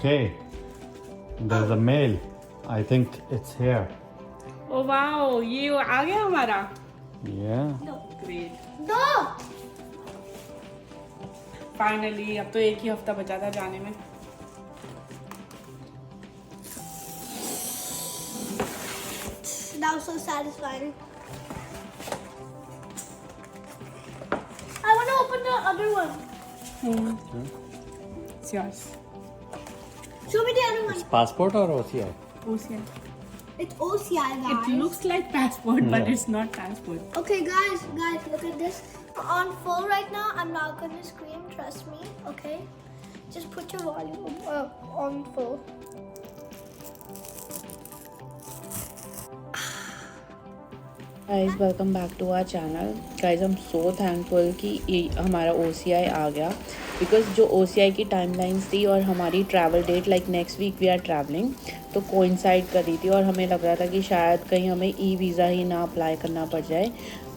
Okay, there's a mail. I think it's here. Oh wow, ये आ गया हमारा। Yeah. Great. दो। फाइनली अब तो एक ही हफ्ता बचा था जाने में। That was so satisfying. I want to open the other one. It's yours. Show me the other one. It's passport or OCI? OCI. It's OCI, guys. It looks like passport, but Yeah. it's not passport. Okay, guys, look at this. On full right now. I'm not gonna scream. Trust me. Okay. Just put your volume on full. Guys welcome back to our channel. Guys हम so thankful कि ये हमारा OCI आ गया, because जो OCI की timelines थी और हमारी travel date like next week we are travelling तो कोइंसाइड कर रही थी और हमें लग रहा था कि शायद कहीं हमें वीज़ा ही ना अप्लाई करना पड़ जाए,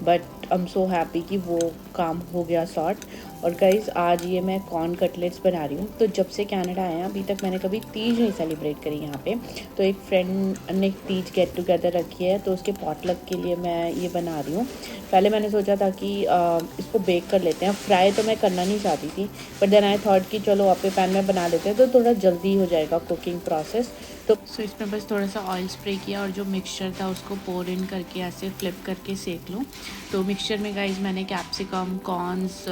but I am so happy कि वो काम हो गया सॉर्ट। और गाइज़ आज ये मैं कॉर्न कटलेट्स बना रही हूँ। तो जब से कनाडा आए हैं अभी तक मैंने कभी तीज नहीं सेलिब्रेट करी यहाँ पे, तो एक फ्रेंड ने तीज गेट टुगेदर रखी है तो उसके पॉटलक के लिए मैं ये बना रही हूँ। पहले मैंने सोचा था कि इसको बेक कर लेते हैं, फ्राई तो मैं करना नहीं चाहती थी, बट देन आई थॉट कि चलो अपने पैन में बना लेते हैं तो थोड़ा जल्दी हो जाएगा कुकिंग प्रोसेस। तो इसमें बस थोड़ा सा ऑयल स्प्रे किया और जो मिक्सचर था उसको पोर इन करके ऐसे फ्लिप करके सेक लूँ। तो मिक्सचर में गाइज मैंने कैप्सिकम, कॉर्न्स,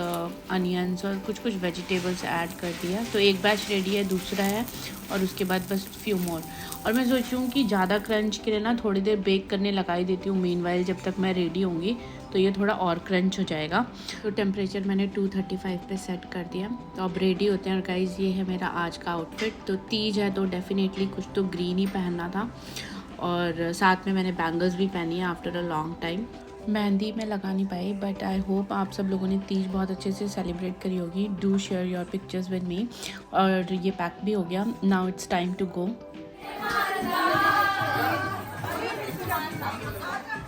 अनियंस और कुछ कुछ वेजिटेबल्स ऐड कर दिया। तो एक बैच रेडी है, दूसरा है और उसके बाद बस फ्यू मोर। और मैं सोच रही हूँ कि ज़्यादा क्रंच के लिए ना थोड़ी देर बेक करने लगा ही देती हूँ मीनवाइल, जब तक मैं रेडी होंगी तो ये थोड़ा और क्रंच हो जाएगा। तो टेम्परेचर मैंने 235 पे सेट कर दिया। तो अब रेडी होते हैं। और गाइज़ ये है मेरा आज का आउटफिट। तो तीज है तो डेफिनेटली कुछ तो ग्रीन ही पहनना था और साथ में मैंने बैंगल्स भी पहनी है after a long time. Mehndi मैं लगा नहीं पाई, बट आई होप आप सब लोगों ने तीज बहुत अच्छे से सेलिब्रेट करी होगी। Do share your pictures with me. और ये पैक भी हो गया। Now it's time to go.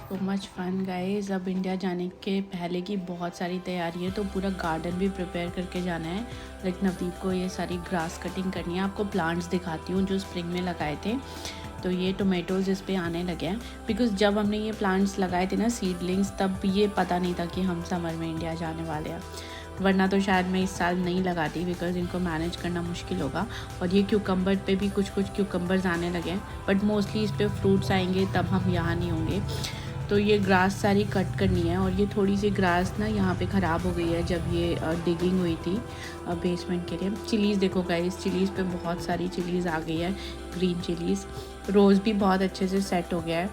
तो मच फन गाइज। अब इंडिया जाने के पहले की बहुत सारी तैयारी है, तो पूरा गार्डन भी प्रिपेयर करके जाना है। लाइक नवदीप को ये सारी ग्रास कटिंग करनी है। आपको प्लांट्स दिखाती हूँ जो स्प्रिंग में लगाए थे। तो ये टोमेटोज़ इस पे आने लगे हैं, बिकॉज जब हमने ये प्लांट्स लगाए थे ना सीडलिंग्स, तब ये पता नहीं था कि हम समर में इंडिया जाने वाले हैं, वरना तो शायद मैं इस साल नहीं लगाती बिकॉज इनको मैनेज करना मुश्किल होगा। और ये क्यूकम्बर पे भी कुछ कुछ क्यूकम्बर्स आने लगे हैं, बट मोस्टली इस पर फ्रूट्स आएंगे तब हम यहाँ नहीं होंगे। तो ये ग्रास सारी कट करनी है। और ये थोड़ी सी ग्रास ना यहाँ पे ख़राब हो गई है जब ये डिगिंग हुई थी बेसमेंट के लिए। चिलीज़ देखो गाइस, चिलीज़ पे बहुत सारी चिलीज़ आ गई है, ग्रीन चिलीज़। रोज़ भी बहुत अच्छे से सेट हो गया है।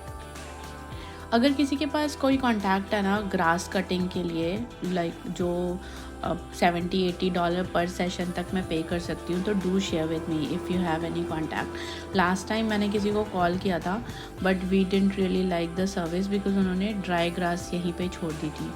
अगर किसी के पास कोई कांटेक्ट है ना ग्रास कटिंग के लिए, लाइक जो $70-80 पर सेशन तक मैं पे कर सकती हूँ, तो do share with me if you have any contact. Last time मैंने किसी को कॉल किया था, but we didn't really like the service because उन्होंने ड्राई ग्रास यहीं पे छोड़ दी थी।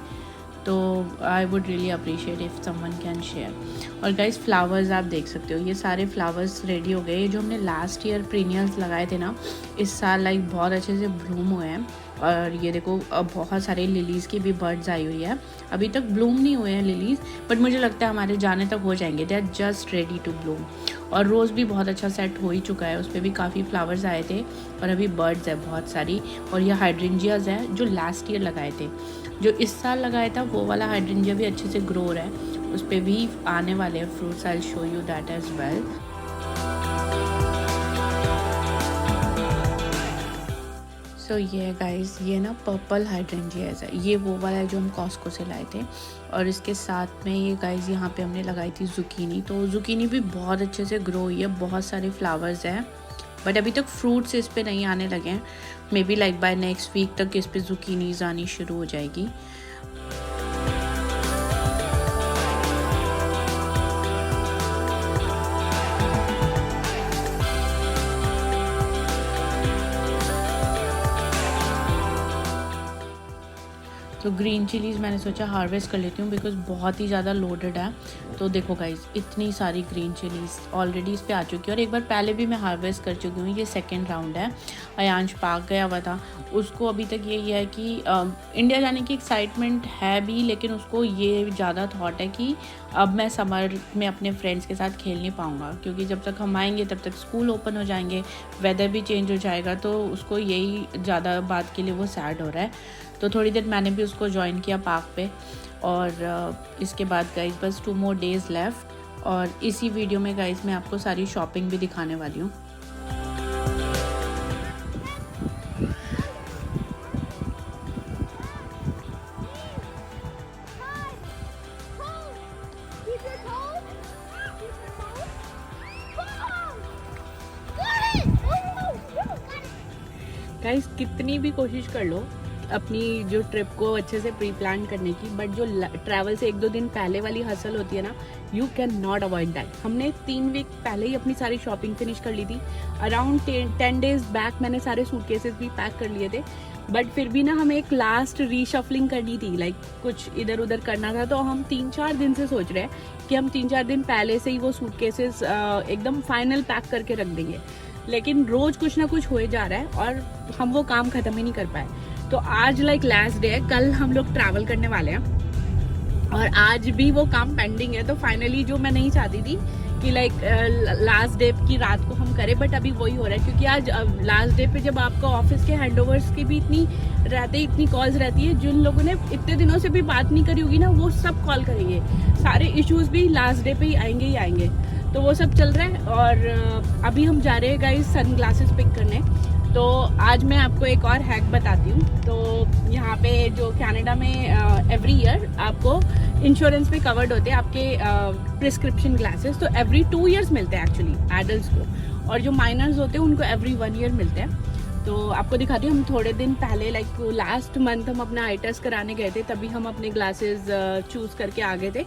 तो I would really appreciate if someone can share. और गाइस फ्लावर्स आप देख सकते हो, ये सारे फ्लावर्स रेडी हो गए। ये जो हमने लास्ट ईयर पीनियल्स लगाए थे ना, इस साल लाइक बहुत अच्छे से ब्लूम हुए हैं। और ये देखो अब बहुत सारे लिलीज़ की भी बर्ड्स आई हुई है। अभी तक ब्लूम नहीं हुए हैं लिलीज़, बट मुझे लगता है हमारे जाने तक हो जाएंगे। They are just ready to bloom. और रोज़ भी बहुत अच्छा सेट हो ही चुका है, उस पर भी काफ़ी फ्लावर्स आए थे और अभी बर्ड्स है बहुत सारी। और ये हाइड्रेंजियाज़ है जो लास्ट ईयर लगाए थे। जो इस साल लगाया था वो वाला हाइड्रेंजिया भी अच्छे से ग्रो हो रहा है, उस पर भी आने वाले हैं fruits. I will show you that as well. So ये गाइस, ये ना पर्पल हाइड्रेंजियाज है। ये वो वाला है जो हम कॉस्को से लाए थे। और इसके साथ में ये गाइस यहाँ पे हमने लगाई थी जुकीनी। तो जुकीनी भी बहुत अच्छे से ग्रो हुई है, बहुत सारे फ्लावर्स हैं, बट अभी तक फ्रूट्स इस पे नहीं आने लगे हैं। Maybe like by next week तक इस पे जुकीनीज आनी शुरू हो जाएगी। तो तो ग्रीन चिलीज़ मैंने सोचा हार्वेस्ट कर लेती हूँ बिकॉज बहुत ही ज़्यादा लोडेड है। तो देखो गाइज, इतनी सारी ग्रीन चिलीज़ ऑलरेडी इस पर आ चुकी है और एक बार पहले भी मैं हार्वेस्ट कर चुकी हूँ। ये सेकेंड राउंड है। अयांश पार्क गया हुआ था, उसको अभी तक यही है कि इंडिया जाने की एक्साइटमेंट है भी, लेकिन उसको ये ज़्यादा थॉट है कि अब मैं समर में अपने फ्रेंड्स के साथ खेल नहीं पाऊँगा, क्योंकि जब तक हम आएंगे तब तक स्कूल ओपन हो जाएंगे, वेदर भी चेंज हो जाएगा। तो उसको यही ज़्यादा बात के लिए वो सैड हो रहा है। तो थोड़ी देर मैंने भी उसको ज्वाइन किया पार्क पे। और इसके बाद गाइज बस 2 more days लेफ़्ट, और इसी वीडियो में गाइज मैं आपको सारी शॉपिंग भी दिखाने वाली हूँ। गाइस, कितनी भी कोशिश कर लो अपनी जो ट्रिप को अच्छे से प्री प्लान करने की, बट जो ट्रैवल से 1-2 दिन पहले वाली हसल होती है ना, you can not avoid that. हमने 3 वीक पहले ही अपनी सारी शॉपिंग फिनिश कर ली थी। अराउंड 10 days बैक मैंने सारे सूटकेसेस भी पैक कर लिए थे, बट फिर भी ना हमें एक लास्ट रीशफलिंग करनी थी, लाइक कुछ इधर उधर करना था। तो हम 3-4 दिन से सोच रहे हैं कि हम 3-4 दिन पहले से ही वो सूटकेसेस एकदम फाइनल पैक करके रख देंगे, लेकिन रोज़ कुछ ना कुछ हो जा रहा है और हम वो काम ख़त्म ही नहीं कर पाए। तो आज लाइक लास्ट डे है, कल हम लोग ट्रैवल करने वाले हैं और आज भी वो काम पेंडिंग है। तो फाइनली जो मैं नहीं चाहती थी कि लाइक लास्ट डे की रात को हम करें, बट अभी वही हो रहा है, क्योंकि आज लास्ट डे पे जब आपका ऑफिस के हैंडओवर्स की भी इतनी कॉल्स रहती है, जिन लोगों ने इतने दिनों से भी बात नहीं करी होगी ना, वो सब कॉल करेंगे। सारे इश्यूज भी लास्ट डे पे ही आएंगे। तो वो सब चल रहा है। और अभी हम जा रहे हैं गाइस सन ग्लासेस पिक करने। तो आज मैं आपको एक और हैक बताती हूँ। तो यहाँ पे जो कनाडा में एवरी ईयर आपको इंश्योरेंस पे कवर्ड होते हैं आपके प्रिस्क्रिप्शन ग्लासेस। तो एवरी 2 years मिलते हैं एक्चुअली एडल्ट्स को, और जो माइनर्स होते हैं उनको एवरी 1 year मिलते हैं। तो आपको दिखाती हूँ, हम थोड़े दिन पहले लाइक लास्ट मंथ हम अपना आई टेस्ट कराने गए थे, तभी हम अपने ग्लासेस चूज़ करके आ गए थे,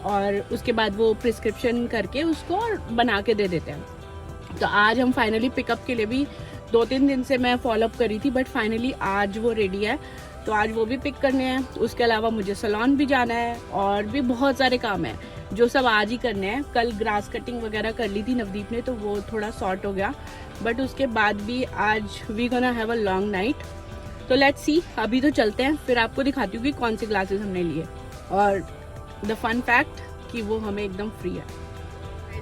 और उसके बाद वो प्रिस्क्रिप्शन करके उसको बना के दे देते हैं। तो आज हम फाइनली पिकअप के लिए भी 2-3 दिन से मैं फॉलोअप करी थी, बट फाइनली आज वो रेडी है। तो आज वो भी पिक करने हैं। उसके अलावा मुझे सैलून भी जाना है और भी बहुत सारे काम हैं जो सब आज ही करने हैं। कल ग्रास कटिंग वगैरह कर ली थी नवदीप ने, तो वो थोड़ा सॉर्ट हो गया, बट उसके बाद भी आज we gonna have a long night. तो लेट्स सी, अभी तो चलते हैं, फिर आपको दिखाती हूँ कि कौन से ग्लासेस हमने लिए। और द फन फैक्ट कि वो हमें एकदम फ्री है।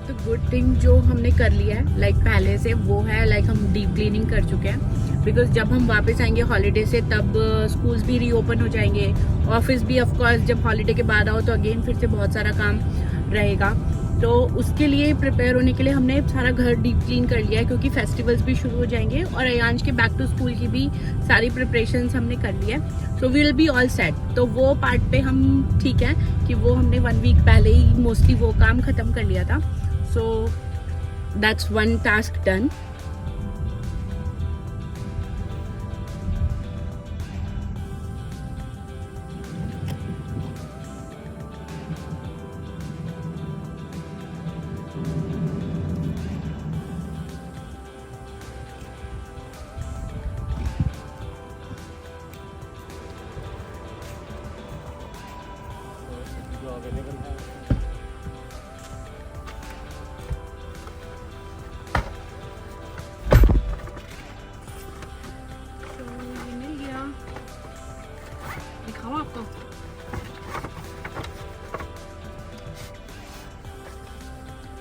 तो गुड थिंग जो हमने कर लिया है लाइक पहले से, वो है लाइक हम डीप क्लीनिंग कर चुके हैं, बिकॉज जब हम वापस आएंगे हॉलीडे से तब स्कूल्स भी रीओपन हो जाएंगे, ऑफिस भी ऑफ कोर्स जब हॉलीडे के बाद आओ तो अगेन फिर से बहुत सारा काम रहेगा। तो उसके लिए प्रिपेयर होने के लिए हमने सारा घर डीप क्लीन कर लिया है, क्योंकि फेस्टिवल्स भी शुरू हो जाएंगे और अयांश के बैक टू स्कूल की भी सारी प्रिपरेशंस हमने कर ली है। So we will be all set. तो वो पार्ट पे हम ठीक है कि वो हमने 1 week पहले ही मोस्टली वो काम ख़त्म कर लिया था। So that's 1 task done. दिखाऊं आपको?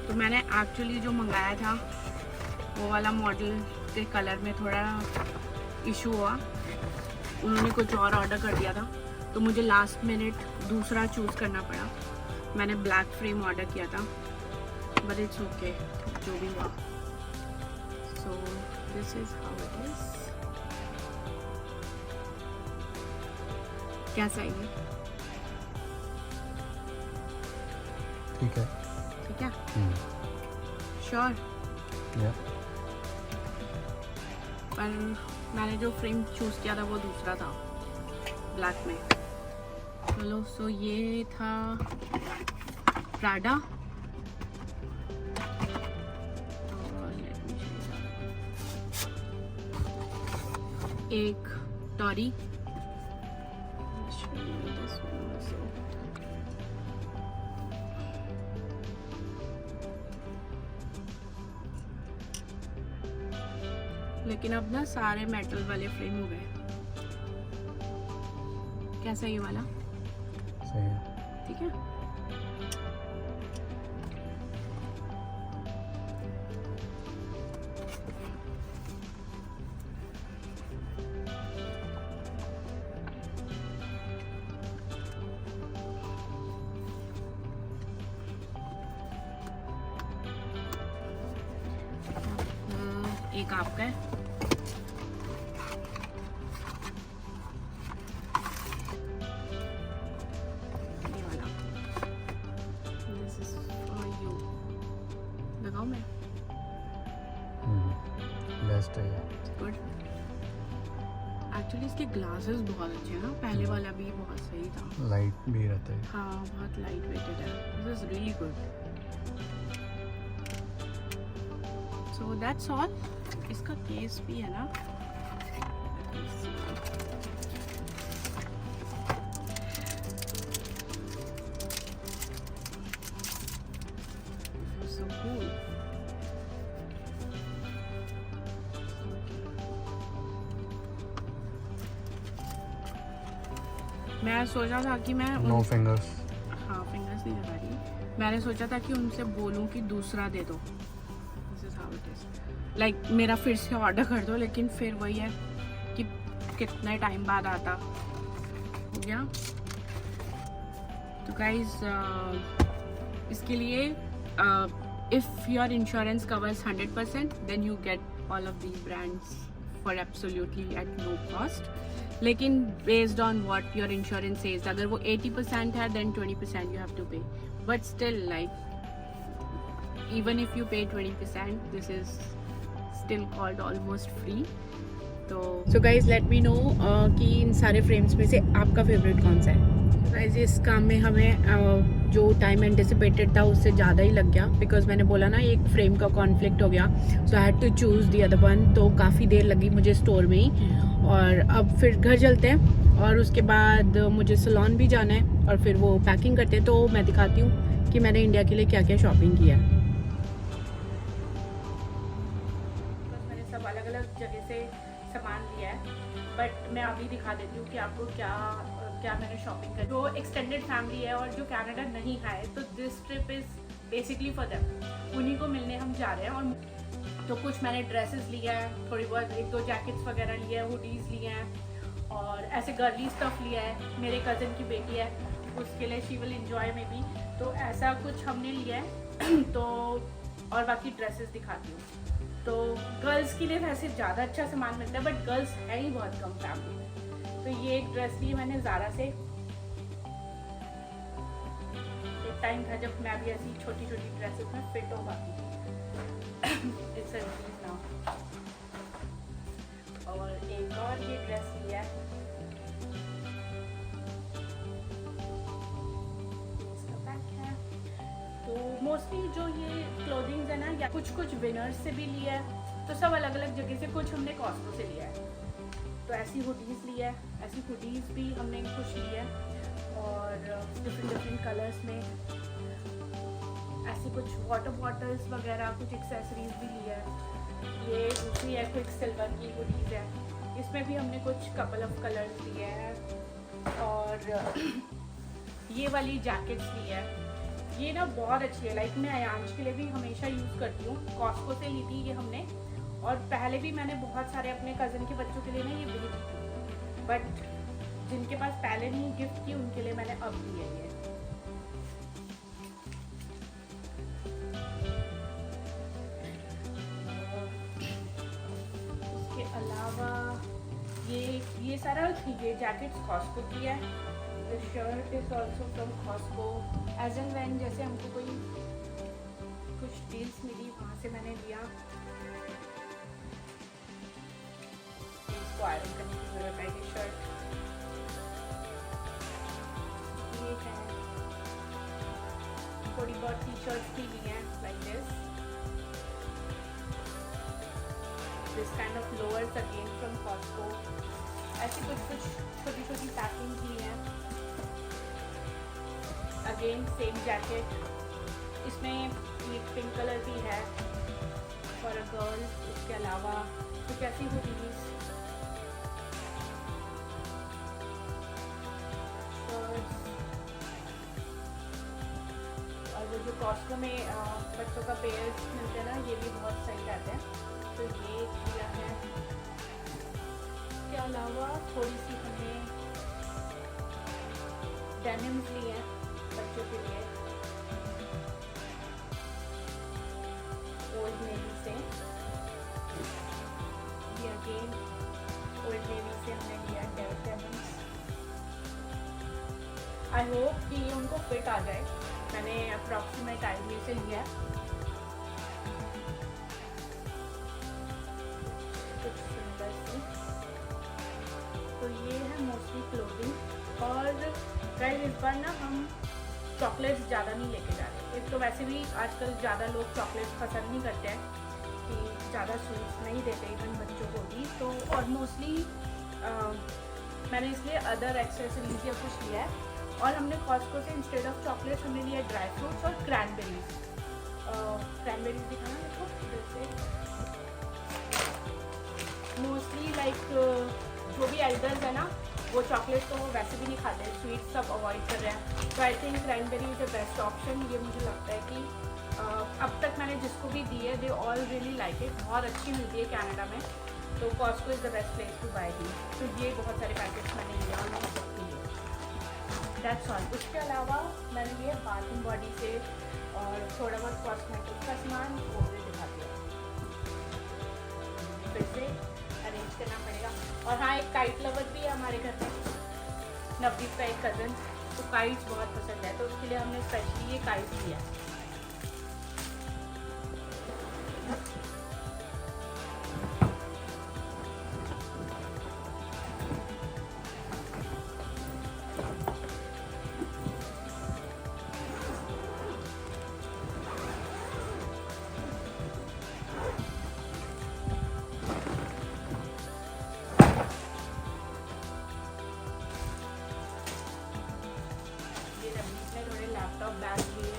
तो मैंने एक्चुअली जो मंगाया था वो वाला मॉडल के कलर में थोड़ा इशू हुआ, उन्होंने कुछ और ऑर्डर कर दिया था, तो मुझे लास्ट मिनट दूसरा चूज़ करना पड़ा। मैंने ब्लैक फ्रेम ऑर्डर किया था, बट इट्स ओके, जो भी हुआ। So this is how it is. कैसा है ये? ठीक है। ठीक है, श्योर? पर मैंने जो फ्रेम चूज़ किया था वो दूसरा था, ब्लैक में। चलो, सो ये था प्राडा, एक टॉरी, लेकिन अब ना सारे मेटल वाले फ्रेम हो गए। कैसा ये वाला? सही है। ठीक है। एक आपका है, ये वाला। This is for you। लगाऊं मैं? बेस्ट है ये। गुड। एक्चुअली इसके ग्लासेस बहुत अच्छे हैं ना, पहले वाला भी बहुत सही था। लाइट भी रहता है। हाँ, बहुत लाइट वेटेड है। This is really good. So that's all. इसका केस भी है ना, so cool। मैं सोचा था कि मैं नो फिंगर्स। हाँ, फिंगर्स नहीं लगा रही। मैंने सोचा था कि उनसे बोलूं कि दूसरा दे दो। This is how it is. Like मेरा फिर से ऑर्डर कर दो, लेकिन फिर वही है कि कितने टाइम बाद आता। हो गया। तो गाइज इसके लिए if your insurance covers 100% then you get all of these brands for absolutely at no cost. लेकिन based on what your insurance says, अगर वो 80% है then 20% you have to pay. But still like even if you pay 20%, this is still called almost free। तो guys let me know कि इन सारे frames में से आपका फेवरेट कौन सा है। गाइज इस काम में हमें जो टाइम एंटिसिपेटेड था उससे ज़्यादा ही लग गया, बिकॉज मैंने बोला ना एक फ्रेम का कॉन्फ्लिक्ट हो गया, so I had to choose the other one. तो काफ़ी देर लगी मुझे स्टोर में ही, और अब फिर घर चलते हैं और उसके बाद मुझे सैलून भी जाना है और फिर वो पैकिंग करते हैं। तो मैं दिखाती हूँ कि मैंने इंडिया के लिए क्या क्या शॉपिंग किया है। सब अलग अलग जगह से सामान लिया है, बट मैं अभी दिखा देती हूँ कि आपको क्या क्या मैंने शॉपिंग करी। जो एक्सटेंडेड फैमिली है और जो कनाडा नहीं आए, तो this trip is basically for them. उन्हीं को मिलने हम जा रहे हैं। और तो कुछ मैंने ड्रेसेस लिया है, थोड़ी बहुत 1-2 जैकेट्स वगैरह लिए हैं, हुडीज़ लिए हैं, और ऐसे गर्ली स्टफ लिया है। मेरे कज़न की बेटी है, उसके लिए शी विल एंजॉय में भी, तो ऐसा कुछ हमने लिया है। तो और बाकी ड्रेसेस दिखाती हूँ। तो गर्ल्स के लिए वैसे ज़्यादा अच्छा सामान मिलता है, बट गर्ल्स है ही बहुत कम फैमिली में। तो ये एक ड्रेस ली मैंने ज़ारा से। एक टाइम था जब मैं भी ऐसी छोटी छोटी ड्रेसेस में फिट हो पाती थी। It's a dream now. और एक और ये ड्रेस लिया है, इसका बैक है। तो मोस्टली जो ये क्लोथिंग्स है ना, या कुछ कुछ विनर्स से भी लिया है, तो सब अलग अलग जगह से। कुछ हमने कॉस्को से लिया है, तो ऐसी हुडीज़ लिया है। ऐसी हुडीज़ भी हमने कुछ लिया है, और डिफरेंट कलर्स में ऐसी कुछ वाटर बॉटल्स वगैरह, कुछ एक्सेसरीज भी लिया है। ये दूसरी है, क्विक सिल्वर की हुडीज़ है, इसमें भी हमने कुछ कपल ऑफ कलर्स लिए हैं। और ये वाली जैकेट्स ली है, ये ना बहुत अच्छी है। लाइक मैं अयांश के लिए भी हमेशा यूज़ करती हूँ। कॉस्को से ली थी ये हमने, और पहले भी मैंने बहुत सारे अपने कज़न के बच्चों के लिए ना ये भेजी थी, बट जिनके पास पहले नहीं गिफ्ट की उनके लिए मैंने अब ली है ये। इसके अलावा ये सारा ये जैकेट्स कॉस्को की है। The shirt is also from Costco. As and when जैसे हमको कोई कुछ डील्स मिली वहाँ से मैंने लिया। इसको आयरन करने की जरूरत है। ये शर्ट ये है, थोड़ी बहुत टी शर्ट्स भी ली हैं like this kind of lowers again from Costco. ऐसी कुछ छोटी छोटी पैकिंग ली हैं। अगेन सेम जैकेट, इसमें एक पिंक कलर भी है फॉर अ गर्ल। उसके अलावा कुछ ऐसी हुडीज, और वो जो कॉस्को में बच्चों का पेयर्स मिलते हैं ना, ये भी बहुत सही रहते हैं। तो ये लिया है। इसके अलावा थोड़ी सी हमने डेनिम्स ली हैं बच्चों के लिए, ओल्ड नेवी से। ये अगेन ओल्ड नेवी से हमने लिया डेनिम्स। आई होप कि ये उनको फिट आ जाए। मैंने अप्रॉक्सीमेट आइडिया से लिया कुछ सुंदर सी। तो ये है मोस्टली क्लोथिंग। और गाइस इस बार ना हम चॉकलेट्स ज़्यादा नहीं लेके जा रहे। एक तो वैसे भी आजकल ज़्यादा लोग चॉकलेट्स पसंद नहीं करते हैं, कि ज़्यादा स्वीट्स नहीं देते इवन बच्चों को भी। तो और मोस्टली मैंने इसलिए अदर एक्सेसरीज या कुछ लिया है। और हमने कॉस्को से इंस्टेड ऑफ चॉकलेट्स हमने लिया ड्राई फ्रूट्स और क्रैनबेरीज। क्रैनबेरीज दिखाना देखो, जैसे मोस्टली लाइक जो भी एल्डर्स है ना, वो चॉकलेट तो वैसे भी नहीं खाते, स्वीट्स सब अवॉइड कर रहे हैं। तो I think cranberry is the best option. ये मुझे लगता है कि अब तक मैंने जिसको भी दी है, they all really like it. बहुत अच्छी मिलती है कनाडा में, तो Costco is the best place to buy दी। तो ये बहुत सारे पैकेट्स मैंने लिया और मैंने सबके लिए। That's all. उसके अलावा मैंने लिया बाथ एंड बॉडी से और थोड़ा बहुत कॉस्मेटिक का सामान, वो भी दिखा दिया। फिर से अरेंज करना पड़ेगा। और हाँ, एक काइट लवर भी है हमारे घर में, नवदीप का एक कज़न, तो काइट्स बहुत पसंद है, तो उसके लिए हमने स्पेशली ये काइट लिया। लैपटॉप बैग लिए,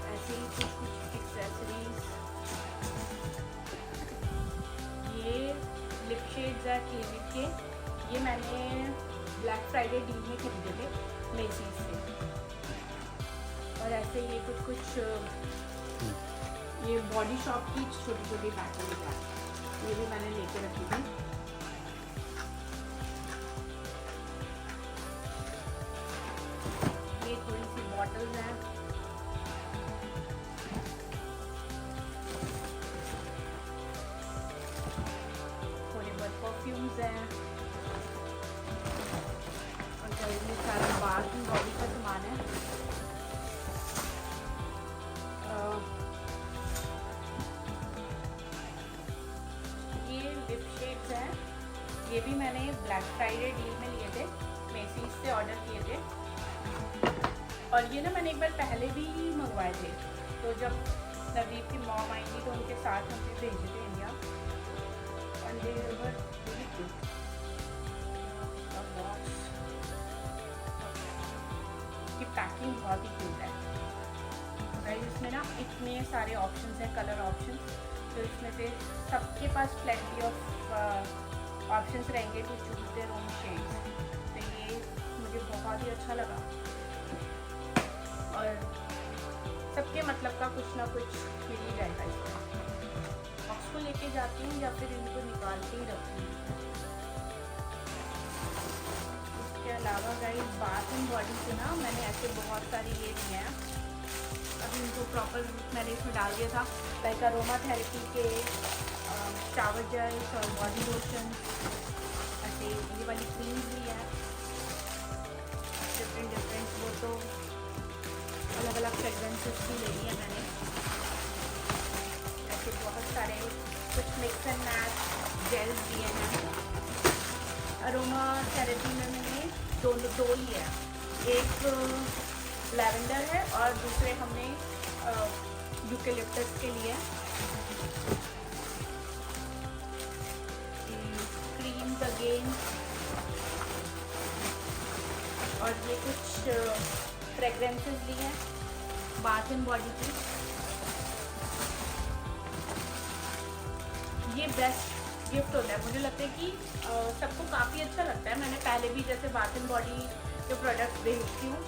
ऐसे ही कुछ कुछ एक्सेसरीज। ये लिप शेड्स है क्लिनिक के, ये मैंने ब्लैक फ्राइडे डील में खरीदे थे मेसीज से। और ऐसे ये कुछ कुछ ये बॉडी शॉप की छोटी छोटी पैकिंग है, ये भी मैंने लेके रखी थी। बॉटल्स हैं, थोड़े बहुत परफ्यूम्स हैं, और कई सारा बाथ एंड बॉडी का सामान है। ये लिप शेड्स हैं, ये भी मैंने ब्लैक फ्राइडे डील में लिए थे, मेसीज से ऑर्डर किए थे। और ये ना मैंने एक बार पहले भी मंगवाए थे, तो जब नवदीप की मॉम आई थी तो उनके साथ हम भेजे थे India. And they were very good. की पैकिंग बहुत ही क्यूट है गाइस। इसमें ना इतने सारे ऑप्शंस हैं, कलर ऑप्शंस, तो इसमें से सबके पास प्लेंटी ऑफ ऑप्शंस रहेंगे to choose their own shades. तो ये मुझे बहुत ही अच्छा लगा, और सबके मतलब का कुछ ना कुछ मिल ही जाएगा इसमें। बॉक्स को लेके जाती हूँ या फिर इनको निकाल के ही रखती हूँ। इसके अलावा गाइस बाथ एंड बॉडी से ना मैंने ऐसे बहुत सारी ये लिए हैं, अभी इनको प्रॉपर मैंने इसमें डाल दिया था, लाइक अरोमा थेरेपी के शावर जेल्स और बॉडी लोशन, ऐसे ये वाली क्रीम भी है डिफरेंट। वो तो अलग अलग फ्रेगरेंसेस भी ले ली है मैंने, ऐसे बहुत सारे कुछ मिक्स एंड मैच जेल्स दिए हैं। अरोमा थेरेपी में मैंने दो लिए हैं, एक लैवेंडर है और दूसरे हमने यूकेलिप्टस के लिए क्रीम्स अगेन। और ये कुछ फ्रेगरेंसेस लिए हैं बाथ एंड बॉडी की, बेस्ट गिफ्ट होता है। मुझे लगता है कि सबको काफ़ी अच्छा लगता है। मैंने पहले भी जैसे बाथ एंड बॉडी के प्रोडक्ट्स देखती हूँ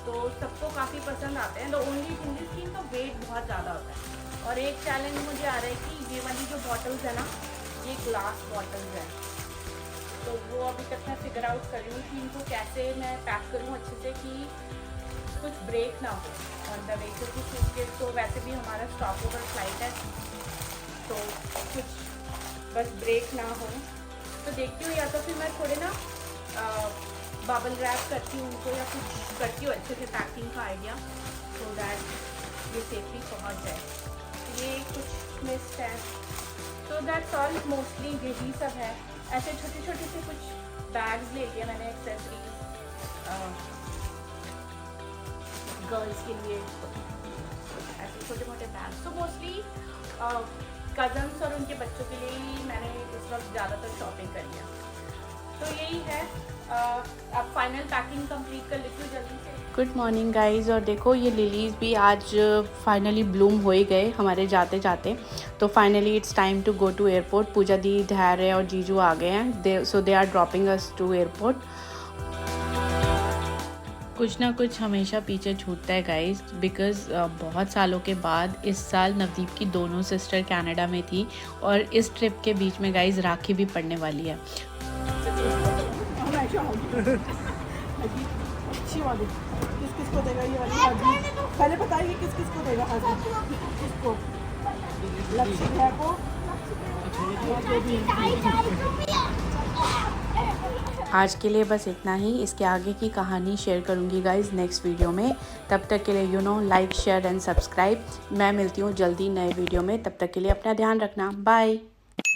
तो सबको काफ़ी पसंद आते हैं। द ओनली थिंग इज़ कि इनका वेट बहुत ज़्यादा होता है। और एक चैलेंज मुझे आ रहा है कि ये वाली जो बॉटल्स है ना, ये ग्लास बॉटल्स हैं, तो वो अभी तक मैं फिगर आउट कर रही हूँ कि इनको कैसे मैं पैक करूँ अच्छे से कि कुछ ब्रेक ना हो ऑन द वे, क्योंकि सूटकेस तो वैसे भी हमारा स्टॉप ओवर फ्लाइट है, तो कुछ बस ब्रेक ना हो। तो देखती हूँ, या तो फिर मैं थोड़े ना बबल रैप करती हूँ उनको, या कुछ करती हूँ अच्छे से पैकिंग का आइडिया, सो दैट ये सेफली पहुँच जाए। ये कुछ मिस्ट है, तो दैट्स ऑल। मोस्टली यही सब है। ऐसे छोटे छोटे से कुछ बैग्स ले लिए मैंने, एक्सेसरीज गर्ल्स के लिए, ऐसे छोटे मोटे बैग्स। तो मोस्टली कज़न्स और उनके बच्चों के लिए ही मैंने इस वक्त ज़्यादातर शॉपिंग कर लिया। तो यही है। अब फाइनल पैकिंग कंप्लीट कर लेती हूँ जल्दी से। Good morning guys. और देखो ये लिलीज़ भी आज फाइनली ब्लूम हो ही गए हमारे जाते जाते। तो finally it's time to go to airport. Puja di, Dhairya और जीजू आ गए हैं, so they are dropping us to airport. कुछ ना कुछ हमेशा पीछे छूटता है गाइज, बिकॉज़ बहुत सालों के बाद इस साल नवदीप की दोनों सिस्टर कनाडा में थी और इस ट्रिप के बीच में गाइज राखी भी पड़ने वाली है। अच्छी वाली किस किस को देगा ये वाली हाजी? पहले बताइए किस किस को देगा हाजी? किसको? लक्ष्मी भैया को। आज के लिए बस इतना ही। इसके आगे की कहानी शेयर करूंगी गाइज नेक्स्ट वीडियो में। तब तक के लिए लाइक शेयर एंड सब्सक्राइब। मैं मिलती हूँ जल्दी नए वीडियो में। तब तक के लिए अपना ध्यान रखना। बाय।